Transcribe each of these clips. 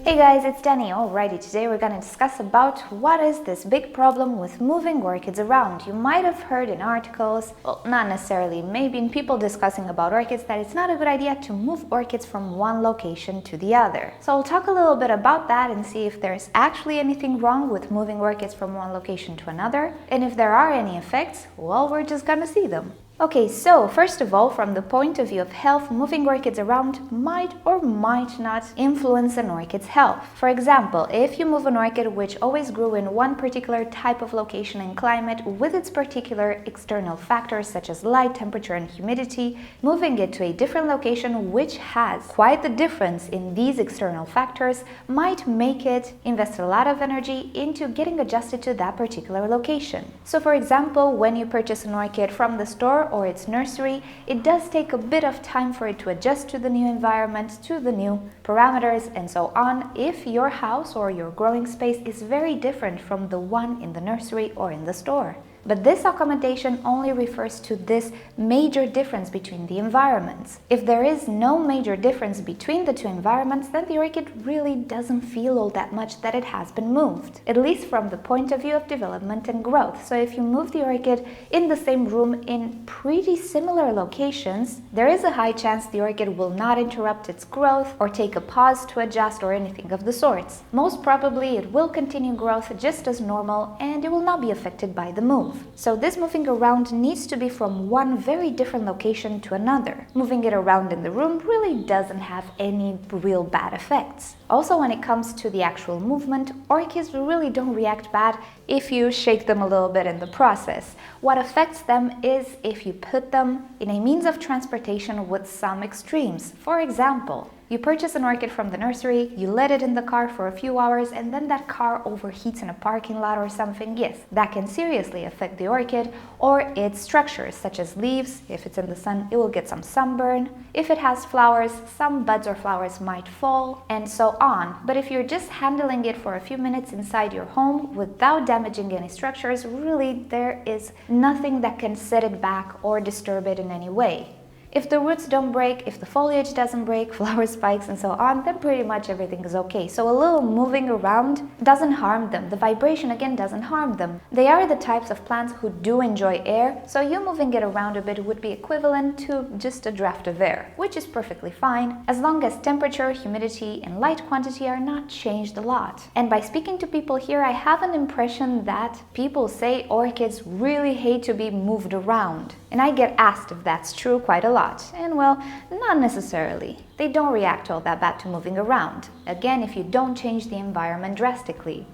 Hey guys, it's Danny. Alrighty, today we're going to discuss about what is this big problem with moving orchids around. You might have heard in articles, well, not necessarily, maybe in people discussing about orchids, that it's not a good idea to move orchids from one location to the other. So I'll talk a little bit about that and see if there's actually anything wrong with moving orchids from one location to another. And if there are any effects, well, we're just gonna see them. Okay, so first of all, from the point of view of health, moving orchids around might or might not influence an orchid's health. For example, if you move an orchid which always grew in one particular type of location and climate with its particular external factors such as light, temperature, and humidity, moving it to a different location which has quite the difference in these external factors might make it invest a lot of energy into getting adjusted to that particular location. So for example, when you purchase an orchid from the store or its nursery, it does take a bit of time for it to adjust to the new environment, to the new parameters, and so on, if your house or your growing space is very different from the one in the nursery or in the store. But this accommodation only refers to this major difference between the environments. If there is no major difference between the two environments, then the orchid really doesn't feel all that much that it has been moved, at least from the point of view of development and growth. So if you move the orchid in the same room in pretty similar locations, there is a high chance the orchid will not interrupt its growth or take a pause to adjust or anything of the sorts. Most probably it will continue growth just as normal and it will not be affected by the move. So this moving around needs to be from one very different location to another. Moving it around in the room really doesn't have any real bad effects. Also, when it comes to the actual movement, orchids really don't react bad if you shake them a little bit in the process. What affects them is if you put them in a means of transportation with some extremes. For example, you purchase an orchid from the nursery, you let it in the car for a few hours, and then that car overheats in a parking lot or something. Yes, that can seriously affect the orchid or its structures, such as leaves. If it's in the sun, it will get some sunburn. If it has flowers, some buds or flowers might fall, and so on. But if you're just handling it for a few minutes inside your home without damaging any structures, really there is nothing that can set it back or disturb it in any way. If the roots don't break, if the foliage doesn't break, flower spikes and so on, then pretty much everything is okay. So a little moving around doesn't harm them. The vibration again doesn't harm them. They are the types of plants who do enjoy air, so you moving it around a bit would be equivalent to just a draft of air, which is perfectly fine as long as temperature, humidity, and light quantity are not changed a lot. And by speaking to people here, I have an impression that people say orchids really hate to be moved around. And I get asked if that's true quite a lot. And well, not necessarily. They don't react all that bad to moving around. Again, if you don't change the environment drastically.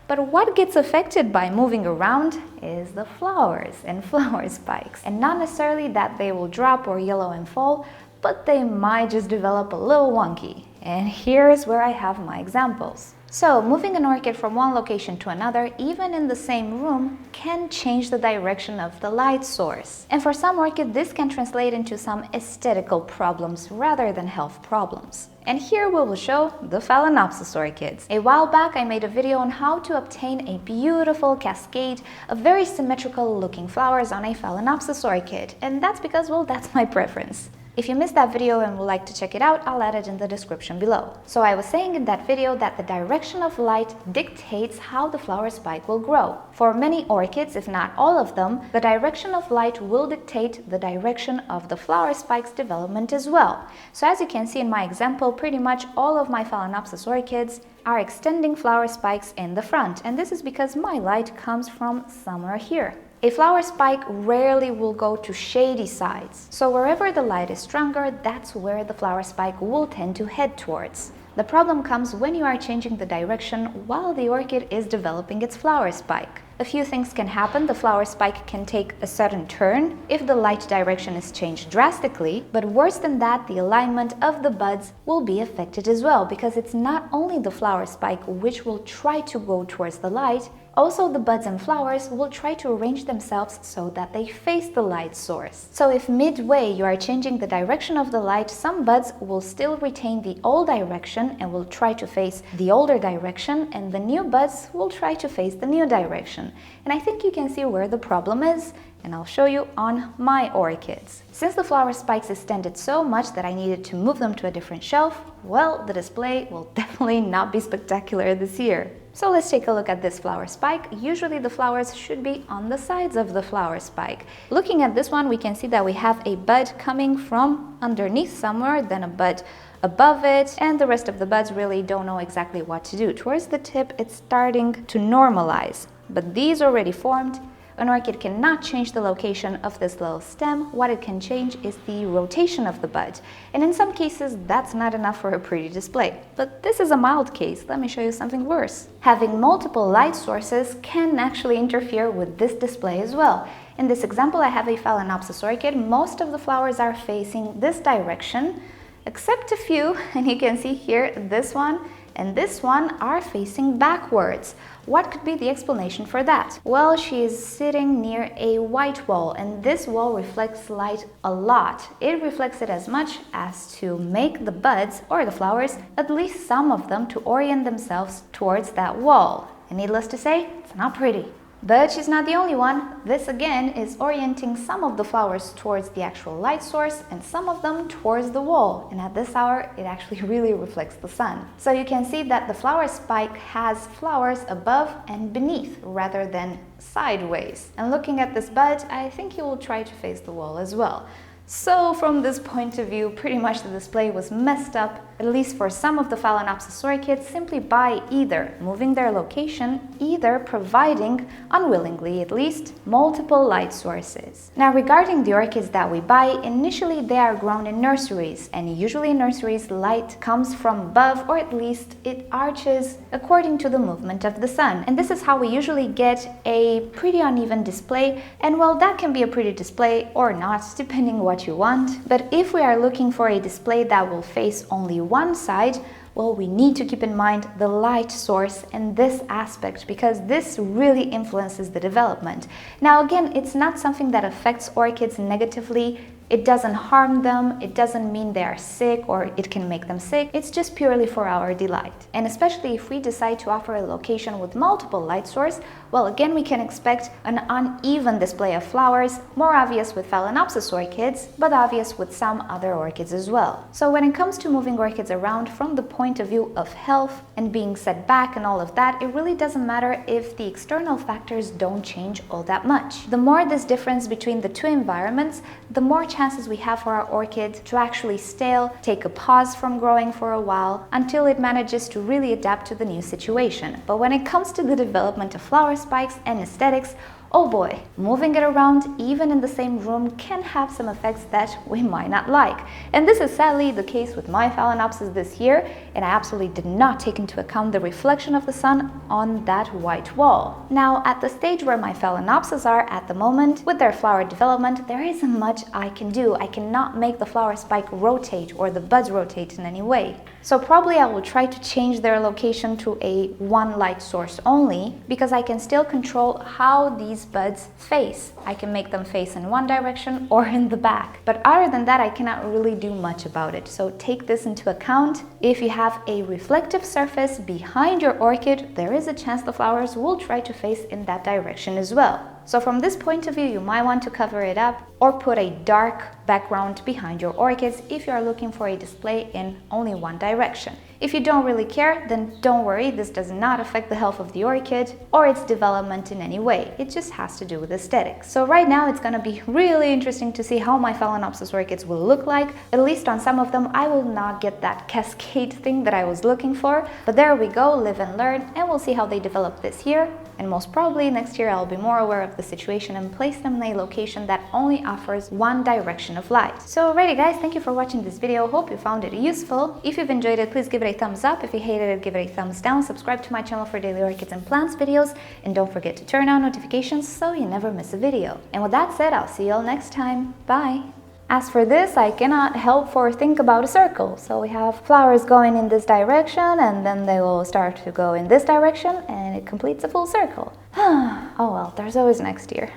But what gets affected by moving around is the flowers and flower spikes. And not necessarily that they will drop or yellow and fall, but they might just develop a little wonky. And here's where I have my examples. So, moving an orchid from one location to another, even in the same room, can change the direction of the light source. And for some orchids, this can translate into some aesthetical problems rather than health problems. And here we will show the Phalaenopsis orchids. A while back I made a video on how to obtain a beautiful cascade of very symmetrical looking flowers on a Phalaenopsis orchid. And that's because, well, that's my preference. If you missed that video and would like to check it out, I'll add it in the description below. So I was saying in that video that the direction of light dictates how the flower spike will grow. For many orchids, if not all of them, the direction of light will dictate the direction of the flower spike's development as well. So as you can see in my example, pretty much all of my Phalaenopsis orchids are extending flower spikes in the front, and this is because my light comes from somewhere here. A flower spike rarely will go to shady sides, so wherever the light is stronger, that's where the flower spike will tend to head towards. The problem comes when you are changing the direction while the orchid is developing its flower spike. A few things can happen. The flower spike can take a sudden turn if the light direction is changed drastically, but worse than that, the alignment of the buds will be affected as well, because it's not only the flower spike which will try to go towards the light, also the buds and flowers will try to arrange themselves so that they face the light source. So if midway you are changing the direction of the light, some buds will still retain the old direction and will try to face the older direction, and the new buds will try to face the new direction. And I think you can see where the problem is, and I'll show you on my orchids. Since the flower spikes extended so much that I needed to move them to a different shelf, well, the display will definitely not be spectacular this year. So let's take a look at this flower spike. Usually the flowers should be on the sides of the flower spike. Looking at this one, we can see that we have a bud coming from underneath somewhere, then a bud above it, and the rest of the buds really don't know exactly what to do. Towards the tip, it's starting to normalize, but these already formed. An orchid cannot change the location of this little stem. What it can change is the rotation of the bud. And in some cases, that's not enough for a pretty display. But this is a mild case. Let me show you something worse. Having multiple light sources can actually interfere with this display as well. In this example, I have a Phalaenopsis orchid. Most of the flowers are facing this direction, except a few, and you can see here, this one and this one are facing backwards. What could be the explanation for that? Well, she is sitting near a white wall, and this wall reflects light a lot. It reflects it as much as to make the buds, or the flowers, at least some of them, to orient themselves towards that wall. And needless to say, it's not pretty. But she's not the only one. This again is orienting some of the flowers towards the actual light source and some of them towards the wall. And at this hour, it actually really reflects the sun. So you can see that the flower spike has flowers above and beneath rather than sideways. And looking at this bud, I think he will try to face the wall as well. So from this point of view, pretty much the display was messed up, at least for some of the Phalaenopsis orchids, simply by either moving their location, either providing, unwillingly at least, multiple light sources. Now regarding the orchids that we buy, initially they are grown in nurseries, and usually in nurseries light comes from above, or at least it arches according to the movement of the sun. And this is how we usually get a pretty uneven display, and well, that can be a pretty display or not, depending what you want. But if we are looking for a display that will face only one side, well, we need to keep in mind the light source in this aspect, because this really influences the development. Now again, it's not something that affects orchids negatively. It doesn't harm them, it doesn't mean they are sick or it can make them sick. It's just purely for our delight. And especially if we decide to offer a location with multiple light source, well, again, we can expect an uneven display of flowers, more obvious with Phalaenopsis orchids, but obvious with some other orchids as well. So when it comes to moving orchids around from the point of view of health and being set back and all of that, it really doesn't matter if the external factors don't change all that much. The more this difference between the two environments, the more chances we have for our orchid to actually stale, take a pause from growing for a while, until it manages to really adapt to the new situation. But when it comes to the development of flower spikes and aesthetics, oh boy, moving it around even in the same room can have some effects that we might not like. And this is sadly the case with my Phalaenopsis this year, and I absolutely did not take into account the reflection of the sun on that white wall. Now, at the stage where my Phalaenopsis are at the moment, with their flower development, there isn't much I can do. I cannot make the flower spike rotate or the buds rotate in any way. So probably I will try to change their location to a one light source only, because I can still control how these buds face. I can make them face in one direction or in the back. But other than that, I cannot really do much about it. So take this into account. If you have a reflective surface behind your orchid, there is a chance the flowers will try to face in that direction as well. So from this point of view, you might want to cover it up or put a dark background behind your orchids if you are looking for a display in only one direction. If you don't really care, then don't worry, this does not affect the health of the orchid or its development in any way. It just has to do with aesthetics. So right now it's gonna be really interesting to see how my Phalaenopsis orchids will look like. At least on some of them, I will not get that cascade thing that I was looking for. But there we go, live and learn, and we'll see how they develop this year. And most probably next year I'll be more aware of the situation and place them in a location that only offers one direction of light. So alrighty guys, thank you for watching this video. Hope you found it useful. If you've enjoyed it, please give it a thumbs up. If you hated it, give it a thumbs down. Subscribe to my channel for daily orchids and plants videos, and don't forget to turn on notifications so you never miss a video. And with that said, I'll see you all next time. Bye! As for this, I cannot help for think about a circle. So we have flowers going in this direction, and then they will start to go in this direction, and it completes a full circle. Oh well, there's always next year.